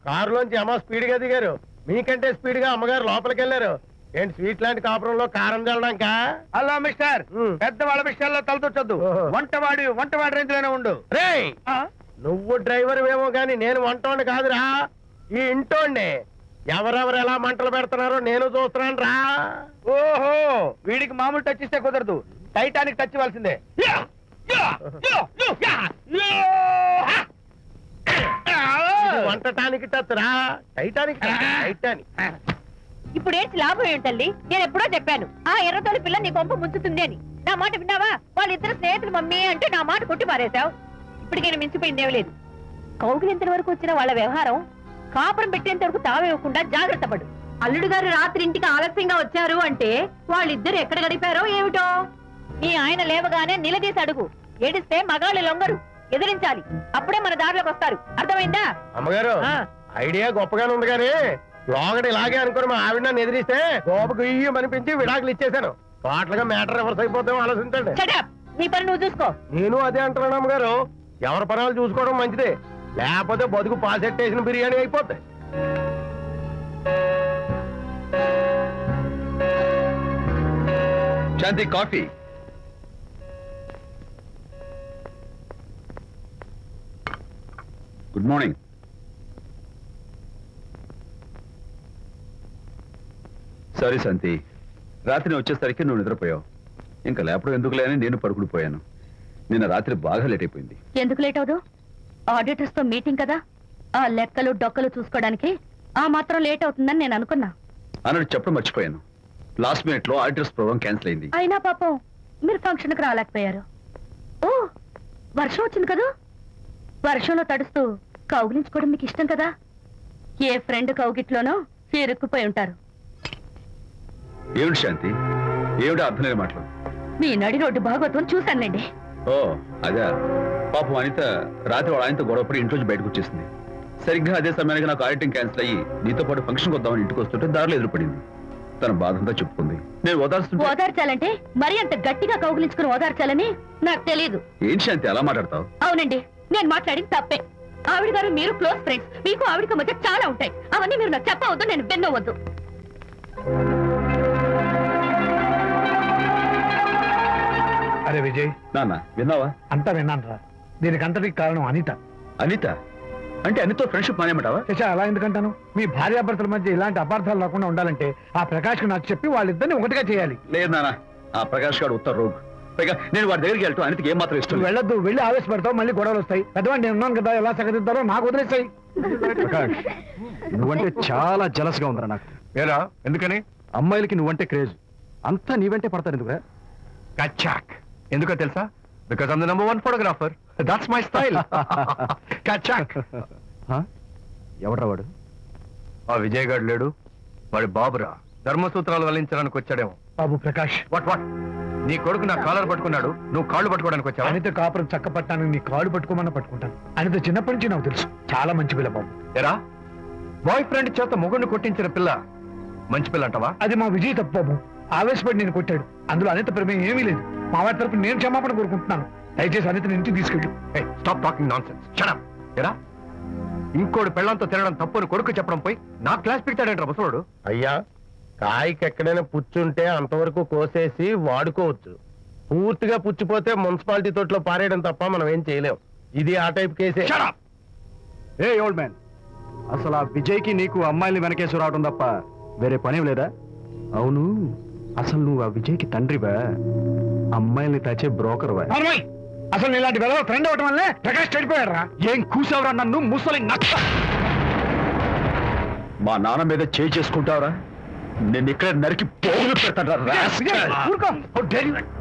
కారులోంచి అమ్మ స్పీడ్ గా దిగారు. మీకంటే స్పీడ్ గా అమ్మగారు లోపలికి వెళ్ళారు. ఏంటి స్వీట్ లాంటి కాపురంలో కారం చల్లడానికా? హలో మిస్టర్, పెద్దవాళ్ళ విషయాల్లో తలదొచ్చొద్దు. వంటవాడి రేంజ్ లోనే ఉండు. రేయ్, నువ్వు డ్రైవర్ ఏమో గాని నేను వంటోండి కాదురా, ఈ ఇంటోండి. ఎవరెవరు ఎలా మంటలు పెడుతున్నారో నేను చూస్తున్నాను రా. ఓహో, వీడికి మామూలు టచ్ ఇస్తే కుదరదు, టైటానిక్ టచ్ ఇవ్వాల్సిందే. వంటటానికి టచ్ రా, టైటానిక్ టైటానిక్. ఇప్పుడు ఏంటి లాభం ఏంటల్లి? నేను ఎప్పుడో చెప్పాను ఆ ఎర్రతోలి పిల్ల నీ కొంప ముంచుతుంది అని. నా మాట విన్నావా? వాళ్ళిద్దరు స్నేహితులు మమ్మీ అంటే నా మాట కొట్టి పారేశావు. ఇప్పటికైనా మించిపోయిందేం లేదు. కౌగిలింత వరకు వచ్చిన వాళ్ళ వ్యవహారం కాపురం పెట్టేంత వరకు తావేవ్వకుండా జాగ్రత్త పడు. అల్లుడు గారు రాత్రి ఇంటికి ఆలస్యంగా వచ్చారు అంటే వాళ్ళిద్దరు ఎక్కడ గడిపారో ఏమిటో. మీ ఆయన లేవగానే నిలదీసి అడుగు. ఏడిస్తే మగాళ్ళు లొంగరు, ఎదిరించాలి. అప్పుడే మన దారిలోకి వస్తారు. అర్థమైందా? అమ్మగారు ఐడియా గొప్పగానే ఉంది కానీ లోగడ ఇలాగే అనుకుని మా ఆవిడ నన్ను ఎదిరిస్తే గోపకు ఇయ్యం అనిపించి విడాకులు ఇచ్చేశాను. పాటలుగా మ్యాటర్ రివర్స్ అయిపోతాం, ఆలోచించండి. నీ పని నువ్వు చూసుకో. నేను అదే అంటున్నాను అమ్మగారు, ఎవరి పనాలు చూసుకోవడం మంచిదే, లేకపోతే బతుకు పాసెట్టేసిన బిర్యానీ అయిపోతాయి. శాంతి కాఫీ. Good morning. సారీ శాంతి, రాత్రి వచ్చేసరికి నువ్వు నిద్రపోయావు. ఇంకా లేపడం ఎందుకులే అని నేను పడుకుడిపోయాను. నిన్న రాత్రి బాగా లేట్ అయిపోయింది. ఎందుకు లేట్ అవదు? ఆడిటర్స్ తో మీటింగ్ కదా, ఆ లెక్కలు డొక్కలు చూసుకోవడానికి ఆ మాత్రం లేట్ అవుతుందని నేను అనుకున్నా. అన్నట్టు చెప్పడం మర్చిపోయాను, లాస్ట్ మినిట్ లో ఆడిటర్స్ ప్రోగ్రామ్ క్యాన్సిల్ అయింది. అయినా పాపం మీరు ఫంక్షన్ కి రాలేకపోయారు. ఓ, వర్షం వచ్చింది కదా, వర్షంలో తడుస్తూ కౌగిలించుకోవడం మీకు ఇష్టం కదా. ఏ ఫ్రెండ్ కౌగిట్లోనో ఇరుక్కుపోయి ఉంటారు. ఏమిటి శాంతి, ఏమిటి అర్థం లేని మాటలు? మీ నడి రోడ్డు భాగవతం చూశానులేండి. ఓ అదే, పాపం అనిత రాత్రి వాళ్ళ ఆయనతో గొడవపడి ఇంట్లోంచి బయటకు వచ్చేసింది. సరిగ్గా అదే సమయానికి నాకు ఆడిటింగ్ క్యాన్సిల్ అయ్యి నీతో పాటు ఫంక్షన్కి వద్దామని ఇంటికి వస్తుంటే దారిలో ఎదురుపడింది. తన బాధంతా చెప్పుకుంది. నేను ఓదార్చాలంటే మరి అంత గట్టిగా కౌగిలించుకుని ఓదార్చాలని నాకు తెలియదు. ఏంటి శాంతి అలా మాట్లాడతావు? అవునండి, నేను మాట్లాడింది తప్పే. ఆవిడ గారు మీరు క్లోజ్ ఫ్రెండ్స్, మీకు ఆవిడకి మధ్య చాలా ఉంటాయి. అవన్నీ మీరు నాకు చెప్పవద్దు, నేను విన్నవద్దు. అరే విజయ్, నాన్న విన్నావా? అంతా విన్నాను రా. దీనికి అంతటికి కారణం అనిత. అనిత అంటే అనితో ఫ్రెండ్షిప్ మానేమంటావా? శశా, అలా ఎందుకంటాను? మీ భార్యాభర్తల మధ్య ఇలాంటి అపార్థాలు రాకుండా ఉండాలంటే ఆ ప్రకాష్ కు నాకు చెప్పి వాళ్ళిద్దరిని ఒకటిగా చేయాలి. లేదు నాన్న, ఆ ప్రకాష్ గారు ఉత్తర రోగ్. పైగా నేను వాడి దగ్గరికి వెళ్తాను, అనితకి ఏం మాత్రం ఇష్టం. వెళ్ళొద్దు, వెళ్ళి ఆవేశపడతావు, మళ్ళీ గొడవలు వస్తాయి. పెద్దవాడిని నేను ఉన్నాను కదా, ఎలా సగదిద్దారో నాకు వదిలేస్తాయి. ప్రకాష్, నువ్వంటే చాలా జలస్ గా ఉందిరా నాకు. ఏరా ఎందుకని? అమ్మాయిలకి నువ్వంటే క్రేజ్, అంతా నీవంటే పడతారు ఎందుకు? కచాక్. ఎందుకో తెలుసా? Because I'm the number 1 photographer. That's my style. కచాక్. ఎవడ్రా వాడు? ఆ విజయ్ గారు లేడు, వాడి బాబురా. ధర్మసూత్రాలు వల్లించడానికి వచ్చాడేమో. Babu Prakash, what what? నీ కొడుకు నా కాలర్ పట్టుకున్నాడు, నువ్వు కాళ్ళు పట్టుకోవడానికి వచ్చావు. అనిత కాపురం చక్క పట్టాను, నీ కాళ్ళు పట్టుకోమన్నా పట్టుకుంటాను. అనిత చిన్నప్పటి నుంచి నాకు తెలుసు, చాలా మంచి పిల్ల బాబు. ఎరా, బాయ్ ఫ్రెండ్ చేత మొగుడిని కొట్టించిన పిల్ల మంచి పిల్ల అంటావా? అది మా విజయ్ తప్పు బాబు. ఆవేశపడి నేను కొట్టాడు, అందులో అనిత ప్రమేయం ఏమీ లేదు. మా వారి తరపు నేను క్షమాపణ కోరుకుంటున్నాను. దయచేసి అనితని ఇంటికి తీసుకెళ్ళు. Stop talking nonsense. Shut up. ఎరా, ఇంకోటి పెళ్ళంతో తినడం తప్పుని కొడుకు చెప్పడం పోయి నా క్లాస్ పిక్తాడంటారా ముసలోడు? అయ్యా, కాయకి ఎక్కడైనా పుచ్చుంటే అంతవరకు కోసేసి వాడుకోవచ్చు. పూర్తిగా పుచ్చిపోతే మున్సిపాలిటీ తోటలో పారేయడం తప్ప మనం ఏం చేయలేం. ఇది ఆ టైప్ కేసే. ఏ ఓల్డ్ మ్యాన్, అసలు ఆ విజయ్కి నీకు అమ్మాయిని వెనకేసి రావడం తప్ప వేరే పనేం లేదా? అవును, అసలు నువ్వు ఆ విజయ్కి తండ్రివా, అమ్మాయిల్ని తెచ్చే బ్రోకర్వా? అసలు ఇలాంటి వెళ్ళ ఫ్రెండ్ అవటం వల్లే ప్రకాష్ చెడిపోయారా? ఏం కూసావురా నన్ను, ముసలి నక్క! మా నాన్న మీద చేయి చేసుకుంటావరా? నేను ఇక్కడ నరికి పోగులు పెడతాను.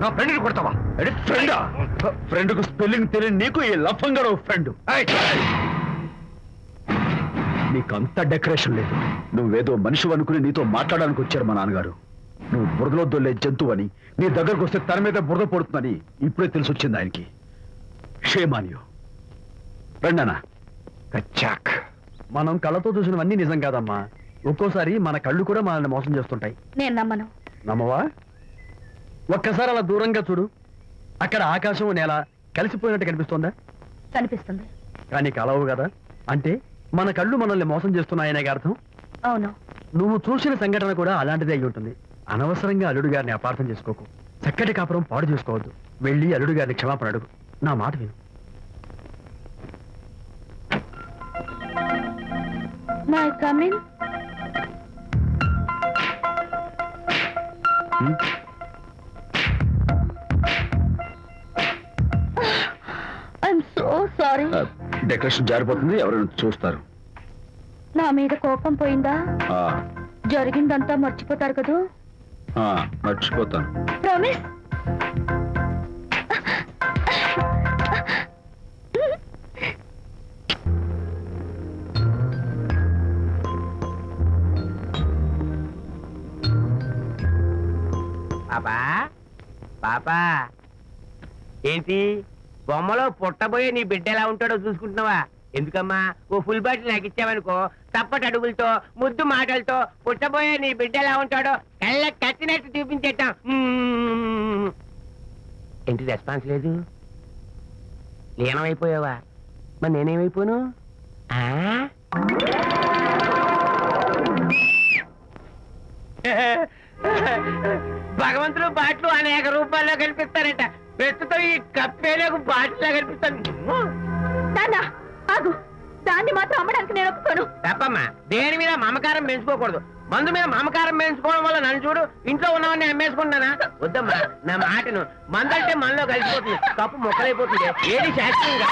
నా ఫ్రెండ్ని కొడతావా? ఫ్రెండా? ఫ్రెండ్ కు స్పెల్లింగ్ తెలియని నీకు ఈ లఫంగా ఫ్రెండ్. నీకంత డెకరేషన్ లేదు. నువ్వేదో మనిషి అనుకుని నీతో మాట్లాడడానికి వచ్చారు మా నాన్నగారు. నువ్వు బురదలో దొల్లే జంతువు అని, నీ దగ్గరకు వస్తే తన మీద బురద పడుతుందని ఇప్పుడే తెలిసి వచ్చింది ఆయనకి. షేమాన్యు రండనా. కచ్చాక్. మనం కళ్ళతో చూసినవన్నీ నిజం కాదమ్మా. ఒక్కోసారి మన కళ్ళు కూడా మనల్ని మోసం చేస్తుంటాయి. నేను నమ్మను. నమ్మవా? ఒక్కసారి అలా దూరంగా చూడు, అక్కడ ఆకాశం నేల కలిసిపోయినట్టు కనిపిస్తోందా? కనిపిస్తుంది. కానీ కలవు కదా, అంటే మన కళ్ళు మనల్ని మోసం చేస్తున్నాయనే అర్థం. అవును. నువ్వు చూసిన సంఘటన కూడా అలాంటిదే అయి ఉంటుంది. అనవసరంగా అల్లుడు గారిని అపార్థం చేసుకోకు. చక్కటి కాపురం పాడు చేసుకోవద్దు. వెళ్ళి అల్లుడు గారిని క్షమాపణ అడుగు. నా మాట విను. My coming. I'm so sorry. Decoration జారిపోతుంది, ఎవరైనా చూస్తారు. నా మీద కోపం పోయిందా? ఆ, జరిగిందంతా మర్చిపోతారు కదూ? ఆ, మర్చిపోతాను. ప్రామిస్. పాపా పాపా, ఏంటి బొమ్మలో పుట్టబోయే నీ బిడ్డ ఎలా ఉంటాడో చూసుకుంటున్నావా? ఎందుకమ్మా, ఓ ఫుల్ బాటిల్ నాకు ఇచ్చావనుకో, తప్పటి అడుగులతో ముద్దు మాటలతో పుట్టబోయే నీ బిడ్డ ఎలా ఉంటాడో కళ్ళ కట్టినట్టు చూపించేటాం. ఏంటి రెస్పాన్స్ లేదు? లీనమైపోయావా? మరి నేనేమైపోను? ఆ? భగవంతుడు బాట్లు అనేక రూపాల్లో కనిపిస్తారట. ప్రస్తుతం ఈ కప్పేలకు బాటిల్లా కనిపిస్తాను. నాన్నా ఆగు, దాన్ని మాత్రం అమ్మడానికి నేను ఒప్పుకోను. తప్పమ్మా, దేని మీద మమకారం పెంచుకోకూడదు. మందు మీద మమకారం పెంచుకోవడం వల్ల నన్ను చూడు, ఇంట్లో ఉన్నవన్నీ అమ్మేసుకుంటానా? వద్దమ్మా, నా మాటను. మందంటే మనలో కలిసిపోతుంది, కప్పు మొక్కలైపోతుంది. ఏది శాస్త్రీయంగా